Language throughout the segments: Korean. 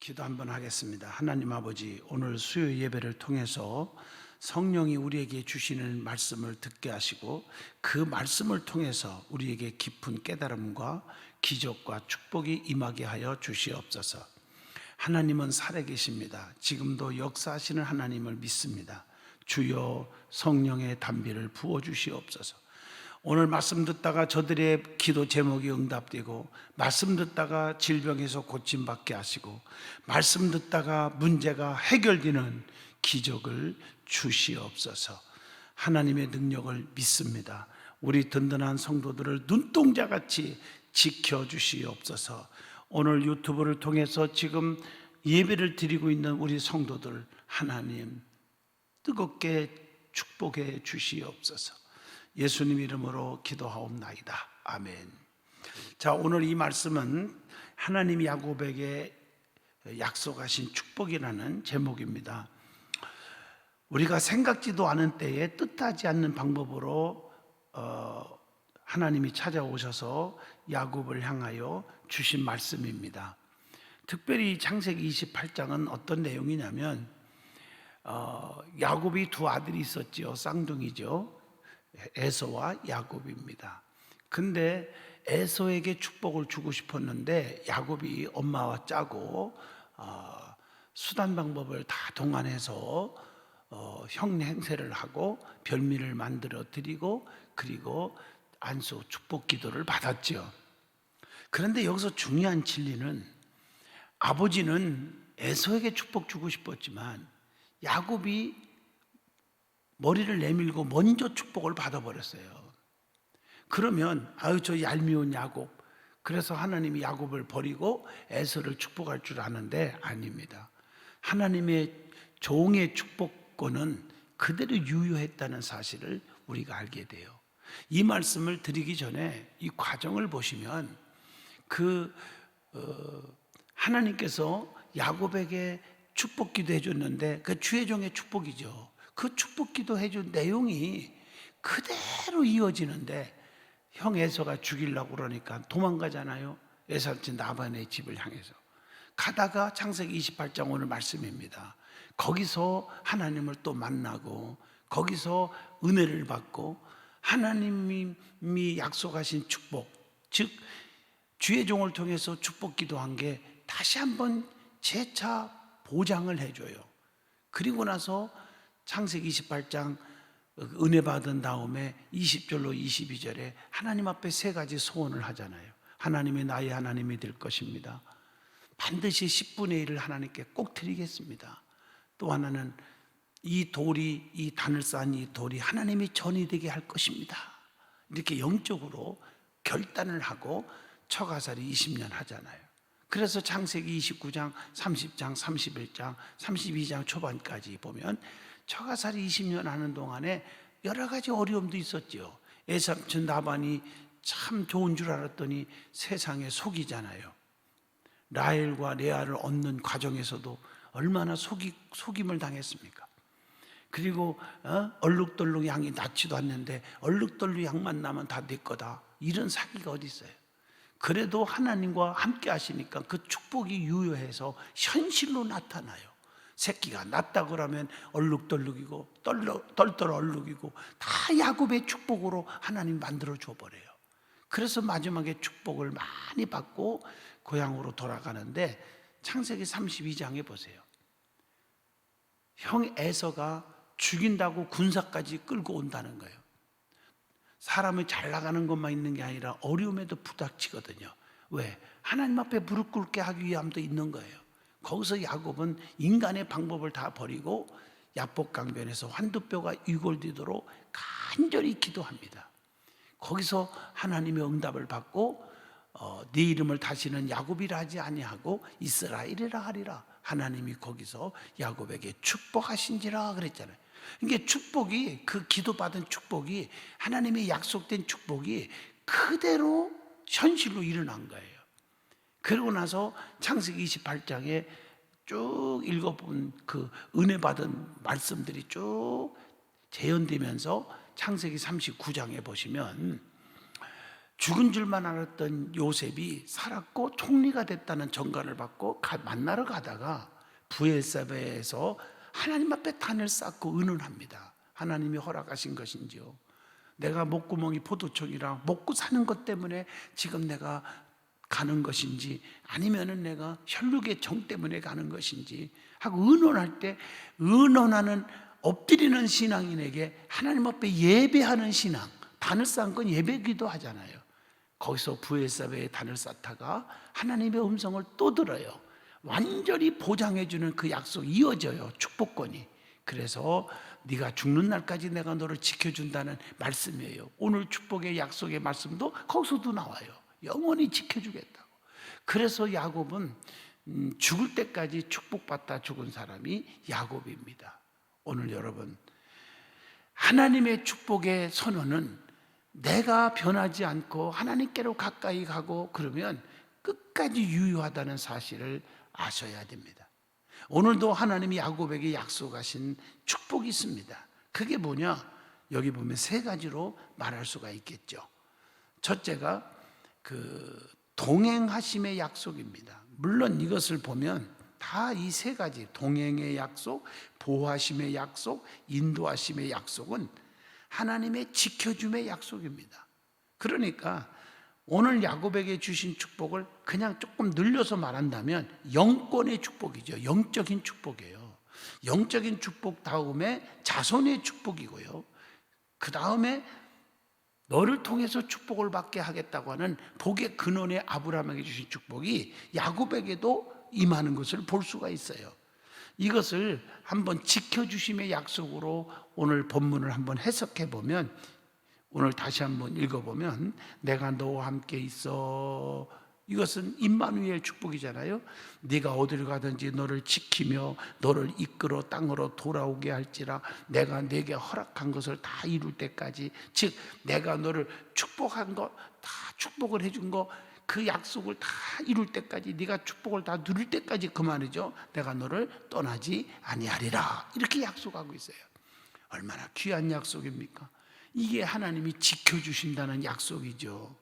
기도 한번 하겠습니다. 하나님 아버지, 오늘 수요 예배를 통해서 성령이 우리에게 주시는 말씀을 듣게 하시고 그 말씀을 통해서 우리에게 깊은 깨달음과 기적과 축복이 임하게 하여 주시옵소서. 하나님은 살아계십니다. 지금도 역사하시는 하나님을 믿습니다. 주여 성령의 단비를 부어주시옵소서. 오늘 말씀 듣다가 저들의 기도 제목이 응답되고, 말씀 듣다가 질병에서 고침받게 하시고, 말씀 듣다가 문제가 해결되는 기적을 주시옵소서. 하나님의 능력을 믿습니다. 우리 든든한 성도들을 눈동자같이 지켜주시옵소서. 오늘 유튜브를 통해서 지금 예배를 드리고 있는 우리 성도들, 하나님 뜨겁게 축복해 주시옵소서. 예수님 이름으로 기도하옵나이다. 아멘. 자, 오늘 이 말씀은 하나님이 야곱에게 약속하신 축복이라는 제목입니다. 우리가 생각지도 않은 때에 뜻하지 않는 방법으로 하나님이 찾아오셔서 야곱을 향하여 주신 말씀입니다. 특별히 창세기 28장은 어떤 내용이냐면 야곱이 두 아들이 있었지요. 쌍둥이죠. 에서와 야곱입니다. 근데 에서에게 축복을 주고 싶었는데 야곱이 엄마와 짜고 수단 방법을 다 동원해서 형 행세를 하고 별미를 만들어 드리고, 그리고 안수 축복 기도를 받았죠. 그런데 여기서 중요한 진리는, 아버지는 에서에게 축복 주고 싶었지만 야곱이 머리를 내밀고 먼저 축복을 받아버렸어요. 그러면 저 얄미운 야곱, 그래서 하나님이 야곱을 버리고 에서를 축복할 줄 아는데 아닙니다. 하나님의 종의 축복권은 그대로 유효했다는 사실을 우리가 알게 돼요. 이 말씀을 드리기 전에 이 과정을 보시면 하나님께서 야곱에게 축복 기도해 줬는데 그 주의 종의 축복이죠. 그 축복 기도해 준 내용이 그대로 이어지는데, 형 에서가 죽이려고 그러니까 도망가잖아요. 에서는 나반의 집을 향해서 가다가 창세기 28장 오늘 말씀입니다. 거기서 하나님을 또 만나고, 거기서 은혜를 받고, 하나님이 약속하신 축복, 즉 주의 종을 통해서 축복 기도한 게 다시 한번 재차 보장을 해줘요. 그리고 나서 창세기 28장 은혜 받은 다음에 20절로 22절에 하나님 앞에 세 가지 소원을 하잖아요. 하나님이 나의 하나님이 될 것입니다. 반드시 10분의 1을 하나님께 꼭 드리겠습니다. 또 하나는 이 돌이, 이 단을 쌓은 이 돌이 하나님이 전이 되게 할 것입니다. 이렇게 영적으로 결단을 하고 처가살이 20년 하잖아요. 그래서 창세기 29장, 30장, 31장, 32장 초반까지 보면 처가살이 20년 하는 동안에 여러 가지 어려움도 있었죠. 애삼촌 나반이 참 좋은 줄 알았더니 세상에 속이잖아요. 라헬과 레아를 얻는 과정에서도 얼마나 속임을 당했습니까? 그리고 얼룩덜룩 양이 낳지도 않는데 얼룩덜룩 양만 나면 다 내 거다, 이런 사기가 어디 있어요. 그래도 하나님과 함께 하시니까 그 축복이 유효해서 현실로 나타나요. 새끼가 낳다 그러면 얼룩덜룩이고 떨떨 얼룩이고 다 야곱의 축복으로 하나님 만들어 줘버려요. 그래서 마지막에 축복을 많이 받고 고향으로 돌아가는데, 창세기 32장에 보세요. 형 에서가 죽인다고 군사까지 끌고 온다는 거예요. 사람이 잘 나가는 것만 있는 게 아니라 어려움에도 부닥치거든요. 왜? 하나님 앞에 무릎 꿇게 하기 위함도 있는 거예요. 거기서 야곱은 인간의 방법을 다 버리고 야복강변에서 환두뼈가 이골되도록 간절히 기도합니다. 거기서 하나님의 응답을 받고 네 이름을 다시는 야곱이라 하지 아니하고 이스라엘이라 하리라. 하나님이 거기서 야곱에게 축복하신지라 그랬잖아요. 이게 축복이, 그 기도받은 축복이, 하나님의 약속된 축복이 그대로 현실로 일어난 거예요. 그러고 나서 창세기 28장에 쭉 읽어본 그 은혜 받은 말씀들이 쭉 재현되면서 창세기 39장에 보시면 죽은 줄만 알았던 요셉이 살았고 총리가 됐다는 전가를 받고 만나러 가다가 브엘사베에서 하나님 앞에 단을 쌓고 의논합니다. 하나님이 허락하신 것인지요, 내가 목구멍이 포도청이라 먹고 사는 것 때문에 지금 내가 가는 것인지, 아니면은 내가 혈육의 정 때문에 가는 것인지 하고 의논할 때, 의논하는 엎드리는 신앙인에게 하나님 앞에 예배하는 신앙, 단을 쌓은 건 예배기도 하잖아요. 거기서 브엘사베에 단을 쌓다가 하나님의 음성을 또 들어요. 완전히 보장해주는 그 약속이 이어져요, 축복권이. 그래서 네가 죽는 날까지 내가 너를 지켜준다는 말씀이에요. 오늘 축복의 약속의 말씀도 거기서도 나와요. 영원히 지켜주겠다고. 그래서 야곱은 죽을 때까지 축복받다 죽은 사람이 야곱입니다. 오늘 여러분, 하나님의 축복의 선언은 내가 변하지 않고 하나님께로 가까이 가고 그러면 끝까지 유효하다는 사실을 아셔야 됩니다. 오늘도 하나님이 야곱에게 약속하신 축복이 있습니다. 그게 뭐냐? 여기 보면 세 가지로 말할 수가 있겠죠. 첫째가 그 동행하심의 약속입니다. 물론 이것을 보면 다 이 세 가지, 동행의 약속, 보호하심의 약속, 인도하심의 약속은 하나님의 지켜줌의 약속입니다. 그러니까 오늘 야곱에게 주신 축복을 그냥 조금 늘려서 말한다면 영권의 축복이죠. 영적인 축복이에요. 영적인 축복 다음에 자손의 축복이고요, 그 다음에 너를 통해서 축복을 받게 하겠다고 하는 복의 근원의 아브라함에게 주신 축복이 야곱에게도 임하는 것을 볼 수가 있어요. 이것을 한번 지켜주심의 약속으로 오늘 본문을 한번 해석해 보면, 오늘 다시 한번 읽어보면, 내가 너와 함께 있어, 이것은 임마누엘 축복이잖아요. 네가 어디를 가든지 너를 지키며 너를 이끌어 땅으로 돌아오게 할지라, 내가 네게 허락한 것을 다 이룰 때까지, 즉 내가 너를 축복한 거 다 축복을 해준 거, 그 약속을 다 이룰 때까지, 네가 축복을 다 누릴 때까지 그 말이죠. 내가 너를 떠나지 아니하리라, 이렇게 약속하고 있어요. 얼마나 귀한 약속입니까? 이게 하나님이 지켜주신다는 약속이죠.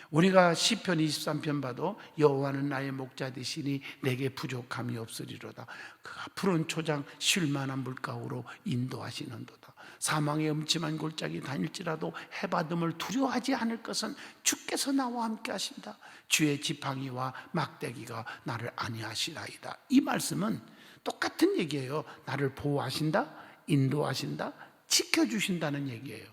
우리가 시편 23편 봐도 여호와는 나의 목자 되시니 내게 부족함이 없으리로다. 그가 푸른 초장 쉴만한 물가로 인도하시는도다. 사망의 음침한 골짜기 다닐지라도 해받음을 두려워하지 않을 것은 주께서 나와 함께 하신다. 주의 지팡이와 막대기가 나를 안위하시라이다. 이 말씀은 똑같은 얘기예요. 나를 보호하신다, 인도하신다, 지켜주신다는 얘기예요.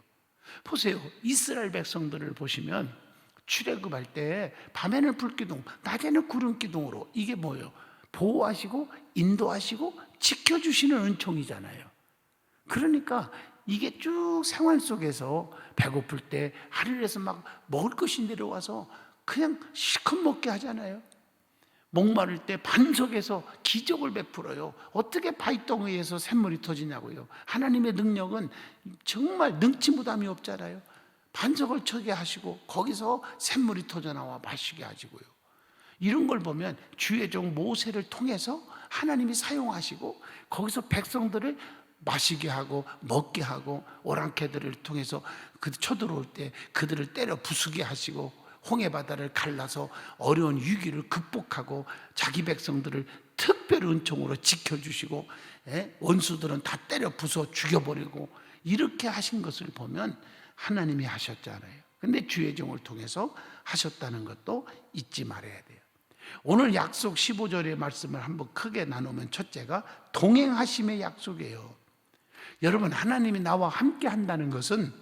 보세요, 이스라엘 백성들을 보시면 출애굽할 때 밤에는 불기둥, 낮에는 구름기둥으로, 이게 뭐예요? 보호하시고 인도하시고 지켜주시는 은총이잖아요. 그러니까 이게 쭉 생활 속에서 배고플 때 하늘에서 막 먹을 것이 내려와서 그냥 실컷 먹게 하잖아요. 목마를 때 반석에서 기적을 베풀어요. 어떻게 바위덩이에서 샘물이 터지냐고요. 하나님의 능력은 정말 능치무담이 없잖아요. 반석을 쳐게 하시고 거기서 샘물이 터져나와 마시게 하시고요. 이런 걸 보면 주의 종 모세를 통해서 하나님이 사용하시고 거기서 백성들을 마시게 하고 먹게 하고, 오랑캐들을 통해서 그 쳐들어올 때 그들을 때려 부수게 하시고, 홍해 바다를 갈라서 어려운 위기를 극복하고 자기 백성들을 특별 은총으로 지켜주시고, 원수들은 다 때려 부숴 죽여버리고, 이렇게 하신 것을 보면 하나님이 하셨잖아요. 근데 주의 종을 통해서 하셨다는 것도 잊지 말아야 돼요. 오늘 약속 15절의 말씀을 한번 크게 나누면, 첫째가 동행하심의 약속이에요. 여러분, 하나님이 나와 함께 한다는 것은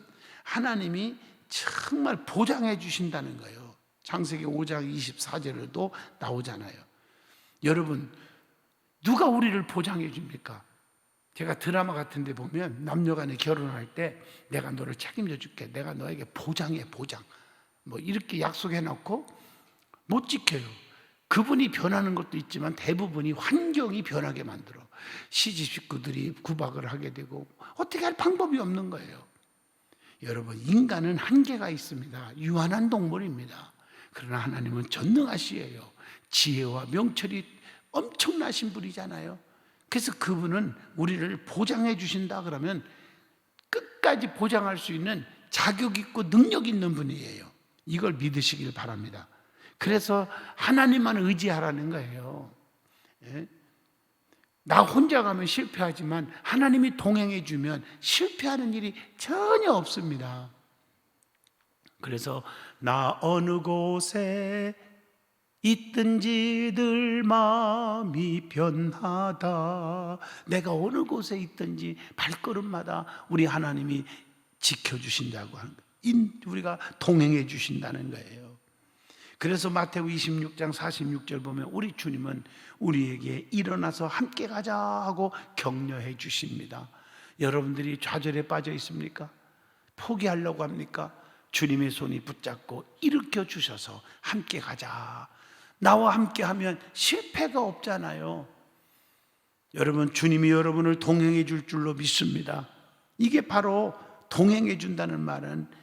하나님이 정말 보장해 주신다는 거예요. 창세기 5장 24절에도 나오잖아요. 여러분, 누가 우리를 보장해 줍니까? 제가 드라마 같은 데 보면 남녀간에 결혼할 때 내가 너를 책임져 줄게, 내가 너에게 보장해, 보장, 뭐 이렇게 약속해 놓고 못 지켜요. 그분이 변하는 것도 있지만 대부분이 환경이 변하게 만들어 시집 식구들이 구박을 하게 되고 어떻게 할 방법이 없는 거예요. 여러분, 인간은 한계가 있습니다. 유한한 동물입니다. 그러나 하나님은 전능하시에요. 지혜와 명철이 엄청나신 분이잖아요. 그래서 그분은 우리를 보장해 주신다 그러면 끝까지 보장할 수 있는 자격 있고 능력 있는 분이에요. 이걸 믿으시길 바랍니다. 그래서 하나님만 의지하라는 거예요. 예? 나 혼자 가면 실패하지만 하나님이 동행해 주면 실패하는 일이 전혀 없습니다. 그래서 나 어느 곳에 있든지 늘 마음이 변하다. 내가 어느 곳에 있든지 발걸음마다 우리 하나님이 지켜주신다고 하는 거예요. 우리가 동행해 주신다는 거예요. 그래서 마태복음 26장 46절 보면 우리 주님은 우리에게 일어나서 함께 가자 하고 격려해 주십니다. 여러분들이 좌절에 빠져 있습니까? 포기하려고 합니까? 주님의 손이 붙잡고 일으켜 주셔서 함께 가자. 나와 함께 하면 실패가 없잖아요. 여러분, 주님이 여러분을 동행해 줄 줄로 믿습니다. 이게 바로 동행해 준다는 말은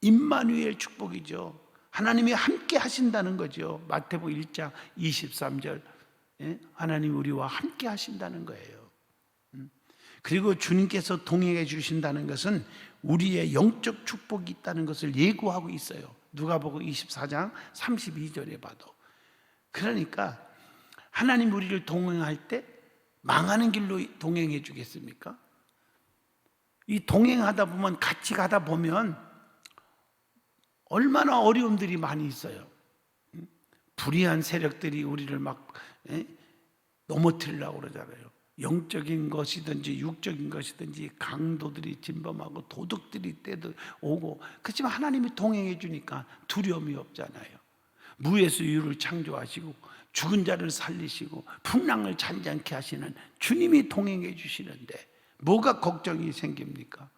임마누엘 축복이죠. 하나님이 함께 하신다는 거죠. 마태복음 1장 23절 하나님 우리와 함께 하신다는 거예요. 그리고 주님께서 동행해 주신다는 것은 우리의 영적 축복이 있다는 것을 예고하고 있어요. 누가복음 24장 32절에 봐도. 그러니까 하나님 우리를 동행할 때 망하는 길로 동행해 주겠습니까? 이 동행하다 보면, 같이 가다 보면 얼마나 어려움들이 많이 있어요. 불의한 세력들이 우리를 막 넘어뜨리려고 그러잖아요. 영적인 것이든지 육적인 것이든지 강도들이 진범하고 도둑들이 때도 오고, 그렇지만 하나님이 동행해 주니까 두려움이 없잖아요. 무에서 유를 창조하시고 죽은 자를 살리시고 풍랑을 잔잔케 하시는 주님이 동행해 주시는데 뭐가 걱정이 생깁니까?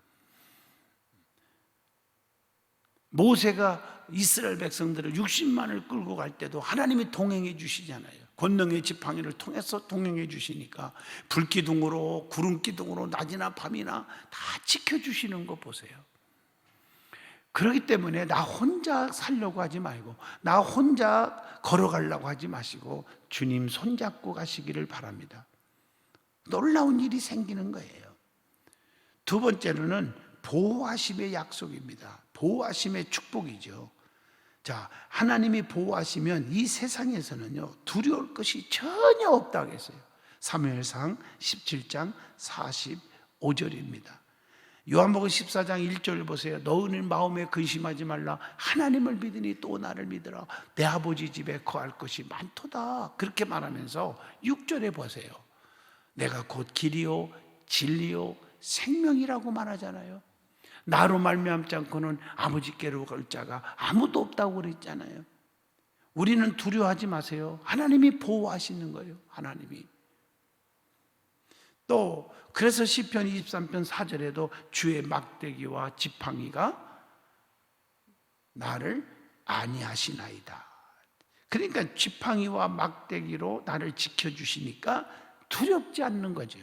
모세가 이스라엘 백성들을 60만을 끌고 갈 때도 하나님이 동행해 주시잖아요. 권능의 지팡이를 통해서 동행해 주시니까 불기둥으로 구름기둥으로 낮이나 밤이나 다 지켜주시는 거 보세요. 그렇기 때문에 나 혼자 살려고 하지 말고, 나 혼자 걸어가려고 하지 마시고 주님 손잡고 가시기를 바랍니다. 놀라운 일이 생기는 거예요. 두 번째로는 보호하심의 약속입니다. 보호하심의 축복이죠. 자, 하나님이 보호하시면 이 세상에서는요 두려울 것이 전혀 없다고 했어요. 사무엘상 17장 45절입니다. 요한복음 14장 1절을 보세요. 너희는 마음에 근심하지 말라. 하나님을 믿으니 또 나를 믿으라. 내 아버지 집에 거할 것이 많도다. 그렇게 말하면서 6절에 보세요. 내가 곧 길이요 진리요 생명이라고 말하잖아요. 나로 말미암지 않고는 아버지께로 갈 자가 아무도 없다고 그랬잖아요. 우리는 두려워하지 마세요. 하나님이 보호하시는 거예요. 하나님이. 또 그래서 시편 23편 4절에도 주의 막대기와 지팡이가 나를 안위하시나이다. 그러니까 지팡이와 막대기로 나를 지켜주시니까 두렵지 않는 거죠.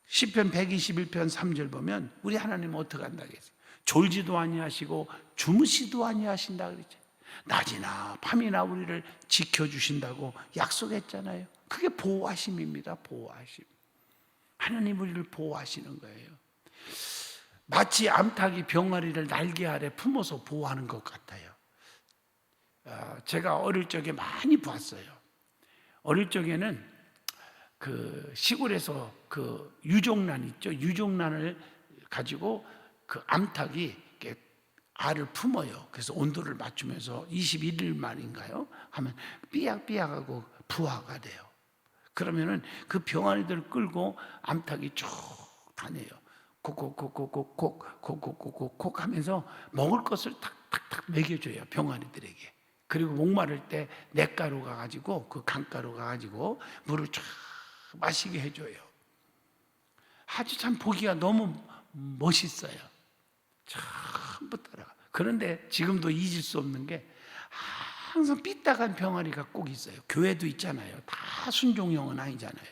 시편 121편 3절 보면 우리 하나님은 어떻게 한다고 했어요? 졸지도 아니하시고 주무시도 아니하신다 그랬죠. 낮이나 밤이나 우리를 지켜주신다고 약속했잖아요. 그게 보호하심입니다. 보호하심. 하나님 우리를 보호하시는 거예요. 마치 암탉이 병아리를 날개 아래 품어서 보호하는 것 같아요. 제가 어릴 적에 많이 봤어요. 어릴 적에는 그 시골에서 그 유종란 있죠. 유종란을 가지고 그 암탉이 이렇게 알을 품어요. 그래서 온도를 맞추면서 21일 만인가요? 하면 삐약삐약하고 부화가 돼요. 그러면은 그 병아리들을 끌고 암탉이 쭉 다녀요. 콕콕콕콕콕콕콕콕콕콕 하면서 먹을 것을 탁탁탁 먹여줘요. 병아리들에게. 그리고 목마를 때 냇가로 가가지고 그 강가로 가가지고 물을 쫙 마시게 해줘요. 아주 참 보기가 너무 멋있어요. 전부 따라가. 그런데 지금도 잊을 수 없는 게 항상 삐딱한 병아리가 꼭 있어요. 교회도 있잖아요. 다 순종형은 아니잖아요.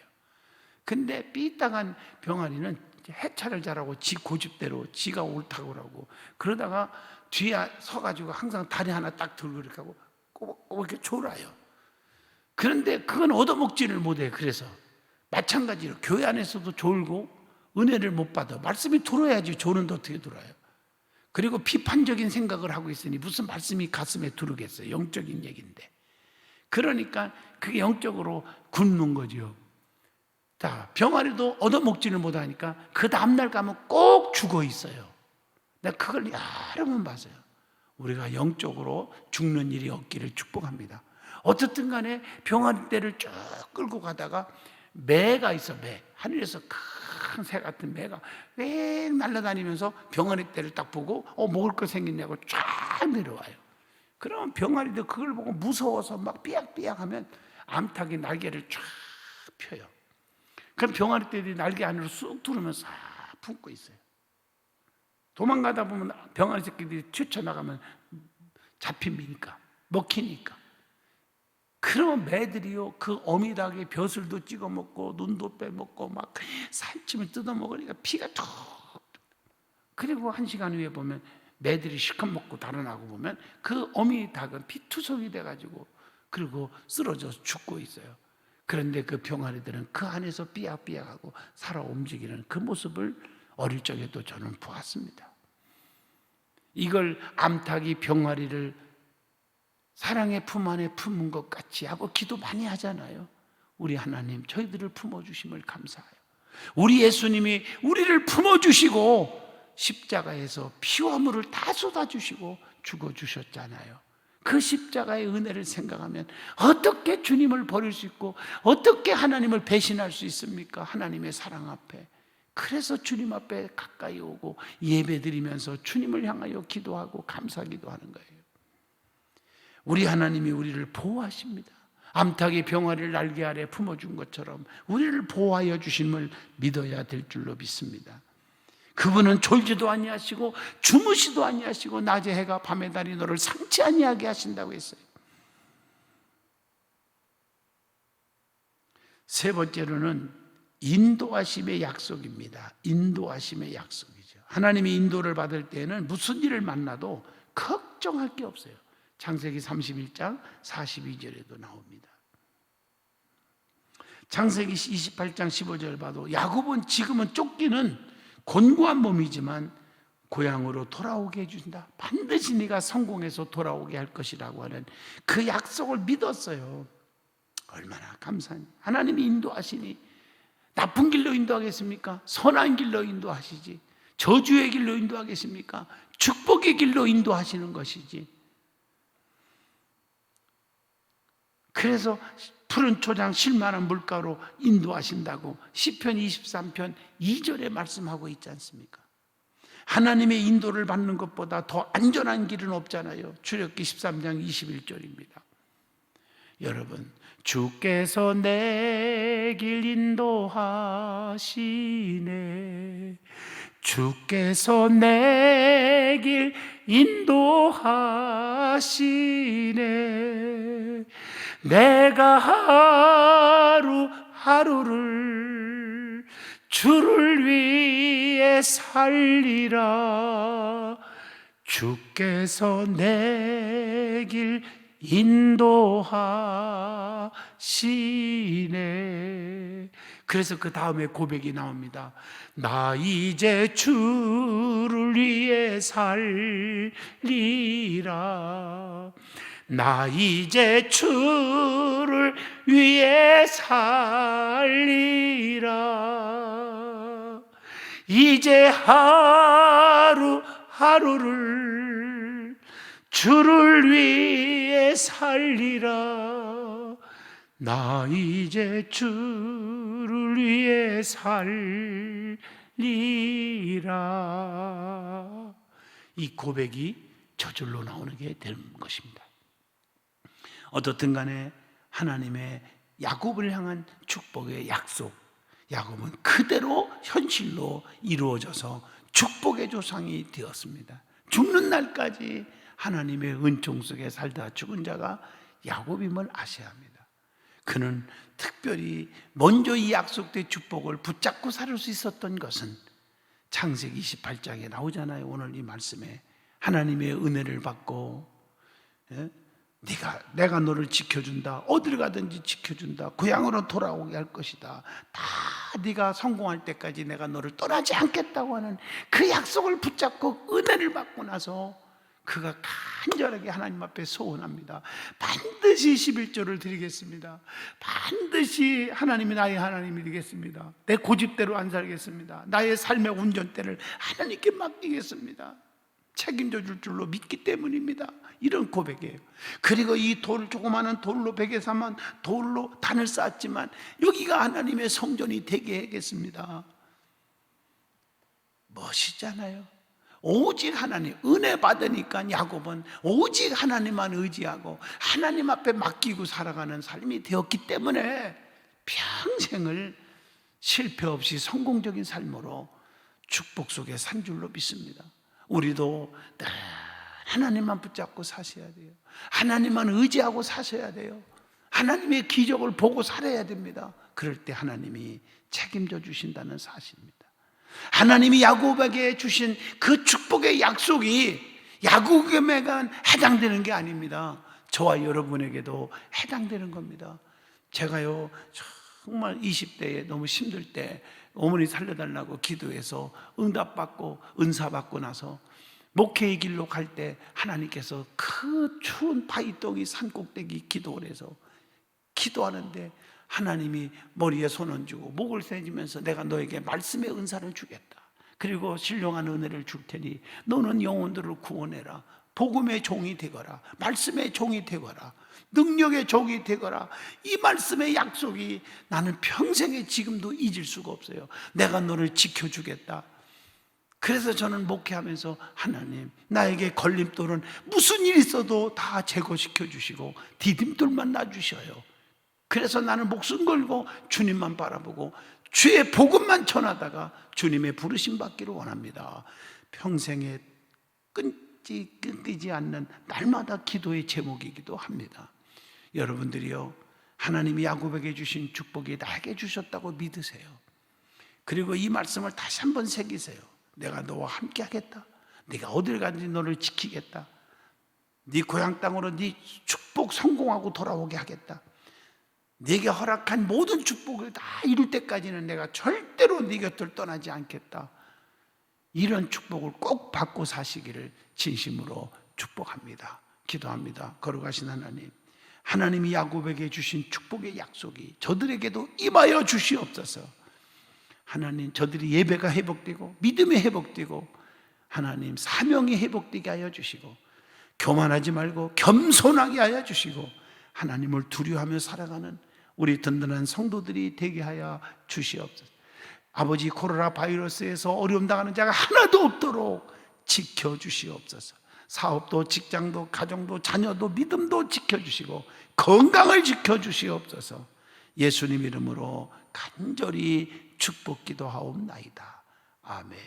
근데 삐딱한 병아리는 해차를 잘하고 지 고집대로 지가 옳다고 그러고, 그러다가 뒤에 서가지고 항상 다리 하나 딱 들고 이렇게 하고 꼬박 이렇게 졸아요. 그런데 그건 얻어먹지를 못해. 그래서 마찬가지로 교회 안에서도 졸고 은혜를 못 받아. 말씀이 들어야지. 조는데 어떻게 들어요? 그리고 비판적인 생각을 하고 있으니 무슨 말씀이 가슴에 두르겠어요. 영적인 얘기인데. 그러니까 그게 영적으로 굶는 거죠. 자, 병아리도 얻어먹지를 못하니까 그 다음날 가면 꼭 죽어 있어요. 내가 그걸 여러 번 봤어요. 우리가 영적으로 죽는 일이 없기를 축복합니다. 어쨌든 간에 병아리 떼를 쭉 끌고 가다가 매가 있어. 매, 하늘에서 큰 새 같은 매가 왜 날아다니면서 병아리 떼를 딱 보고 먹을 거 생겼냐고 쫙 내려와요. 그러면 병아리도 그걸 보고 무서워서 막 삐약삐약하면 암탉이 날개를 쫙 펴요. 그럼 병아리 떼들이 날개 안으로 쑥 들어오면서 싹 품고 있어요. 도망가다 보면 병아리 새끼들이 튀쳐나가면 잡힙니까? 먹히니까. 그러면 매들이요, 그 어미닭의 벼슬도 찍어 먹고 눈도 빼먹고 막 살찜을 뜯어 먹으니까 피가 툭. 그리고 1시간 후에 보면 매들이 실컷 먹고 달아나고 보면 그 어미닭은 피투성이 돼가지고 그리고 쓰러져 죽고 있어요. 그런데 그 병아리들은 그 안에서 삐약삐약하고 살아 움직이는 그 모습을 어릴 적에도 저는 보았습니다. 이걸 암탉이 병아리를 사랑의 품 안에 품은 것 같이 하고 기도 많이 하잖아요. 우리 하나님 저희들을 품어주심을 감사해요. 우리 예수님이 우리를 품어주시고 십자가에서 피와 물을 다 쏟아주시고 죽어주셨잖아요. 그 십자가의 은혜를 생각하면 어떻게 주님을 버릴 수 있고 어떻게 하나님을 배신할 수 있습니까? 하나님의 사랑 앞에. 그래서 주님 앞에 가까이 오고 예배드리면서 주님을 향하여 기도하고 감사기도 하는 거예요. 우리 하나님이 우리를 보호하십니다. 암탉이 병아리를 날개 아래 품어준 것처럼 우리를 보호하여 주심을 믿어야 될 줄로 믿습니다. 그분은 졸지도 아니하시고 주무시도 아니하시고 낮에 해가 밤에 달이 너를 상치 아니하게 하신다고 했어요. 세 번째로는 인도하심의 약속입니다. 인도하심의 약속이죠. 하나님이 인도를 받을 때에는 무슨 일을 만나도 걱정할 게 없어요. 창세기 31장 42절에도 나옵니다. 창세기 28장 15절 봐도 야곱은 지금은 쫓기는 곤고한 몸이지만 고향으로 돌아오게 해준다. 반드시 네가 성공해서 돌아오게 할 것이라고 하는 그 약속을 믿었어요. 얼마나 감사하니. 하나님이 인도하시니 나쁜 길로 인도하겠습니까? 선한 길로 인도하시지. 저주의 길로 인도하겠습니까? 축복의 길로 인도하시는 것이지. 그래서 푸른 초장 실만한 물가로 인도하신다고 시편 23편 2절에 말씀하고 있지 않습니까? 하나님의 인도를 받는 것보다 더 안전한 길은 없잖아요. 출애굽기 13장 21절입니다. 여러분, 주께서 내 길 인도하시네. 주께서 내 길 인도하시네. 내가 하루하루를 주를 위해 살리라. 주께서 내 길 인도하시네. 그래서 그 다음에 고백이 나옵니다. 나 이제 주를 위해 살리라. 나 이제 주를 위해 살리라. 이제 하루하루를 주를 위해 살리라. 나 이제 주를 위해 살리라. 이 고백이 저절로 나오는 게 되는 것입니다. 어떻든 간에 하나님의 야곱을 향한 축복의 약속, 야곱은 그대로 현실로 이루어져서 축복의 조상이 되었습니다. 죽는 날까지 하나님의 은총 속에 살다 죽은 자가 야곱임을 아셔야 합니다. 그는 특별히 먼저 이 약속된 축복을 붙잡고 살 수 있었던 것은 창세기 28장에 나오잖아요. 오늘 이 말씀에 하나님의 은혜를 받고 내가 너를 지켜준다. 어딜 가든지 지켜준다. 고향으로 돌아오게 할 것이다. 다 네가 성공할 때까지 내가 너를 떠나지 않겠다고 하는 그 약속을 붙잡고 은혜를 받고 나서 그가 간절하게 하나님 앞에 소원합니다. 반드시 11조를 드리겠습니다. 반드시 하나님이 나의 하나님이 되겠습니다. 내 고집대로 안 살겠습니다. 나의 삶의 운전대를 하나님께 맡기겠습니다. 책임져 줄 줄로 믿기 때문입니다. 이런 고백이에요. 그리고 이 조그마한 돌로 베개 삼은 돌로 단을 쌓았지만 여기가 하나님의 성전이 되게 하겠습니다. 멋있잖아요. 오직 하나님, 은혜 받으니까 야곱은 오직 하나님만 의지하고 하나님 앞에 맡기고 살아가는 삶이 되었기 때문에 평생을 실패 없이 성공적인 삶으로 축복 속에 산 줄로 믿습니다. 우리도 늘 하나님만 붙잡고 사셔야 돼요. 하나님만 의지하고 사셔야 돼요. 하나님의 기적을 보고 살아야 됩니다. 그럴 때 하나님이 책임져 주신다는 사실입니다. 하나님이 야곱에게 주신 그 축복의 약속이 야곱에게만 해당되는 게 아닙니다. 저와 여러분에게도 해당되는 겁니다. 제가요 정말 20대에 너무 힘들 때 어머니 살려달라고 기도해서 응답받고 은사받고 나서 목회의 길로 갈 때 하나님께서 그 추운 바위덩이 산꼭대기 기도를 해서 기도하는데 하나님이 머리에 손 얹고 목을 세지면서 내가 너에게 말씀의 은사를 주겠다. 그리고 신령한 은혜를 줄 테니 너는 영혼들을 구원해라. 복음의 종이 되거라. 말씀의 종이 되거라. 능력의 종이 되거라. 이 말씀의 약속이 나는 평생에 지금도 잊을 수가 없어요. 내가 너를 지켜주겠다. 그래서 저는 목회하면서 하나님 나에게 걸림돌은 무슨 일이 있어도 다 제거시켜 주시고 디딤돌만 놔주셔요. 그래서 나는 목숨 걸고 주님만 바라보고 주의 복음만 전하다가 주님의 부르심 받기를 원합니다. 평생에 끊기지 않는 날마다 기도의 제목이기도 합니다. 여러분들이요 하나님이 야곱에게 주신 축복이 나에게 주셨다고 믿으세요. 그리고 이 말씀을 다시 한번 새기세요. 내가 너와 함께 하겠다. 네가 어딜 가든지 너를 지키겠다. 네 고향 땅으로 네 축복 성공하고 돌아오게 하겠다. 네게 허락한 모든 축복을 다 이룰 때까지는 내가 절대로 네 곁을 떠나지 않겠다. 이런 축복을 꼭 받고 사시기를 진심으로 축복합니다. 기도합니다. 거룩하신 하나님, 하나님이 야곱에게 주신 축복의 약속이 저들에게도 임하여 주시옵소서. 하나님, 저들이 예배가 회복되고 믿음이 회복되고 하나님 사명이 회복되게 하여 주시고 교만하지 말고 겸손하게 하여 주시고 하나님을 두려워하며 살아가는 우리 든든한 성도들이 되게 하여 주시옵소서. 아버지, 코로나 바이러스에서 어려움 당하는 자가 하나도 없도록 지켜주시옵소서. 사업도 직장도 가정도 자녀도 믿음도 지켜주시고 건강을 지켜주시옵소서. 예수님 이름으로 간절히 축복 기도하옵나이다. 아멘.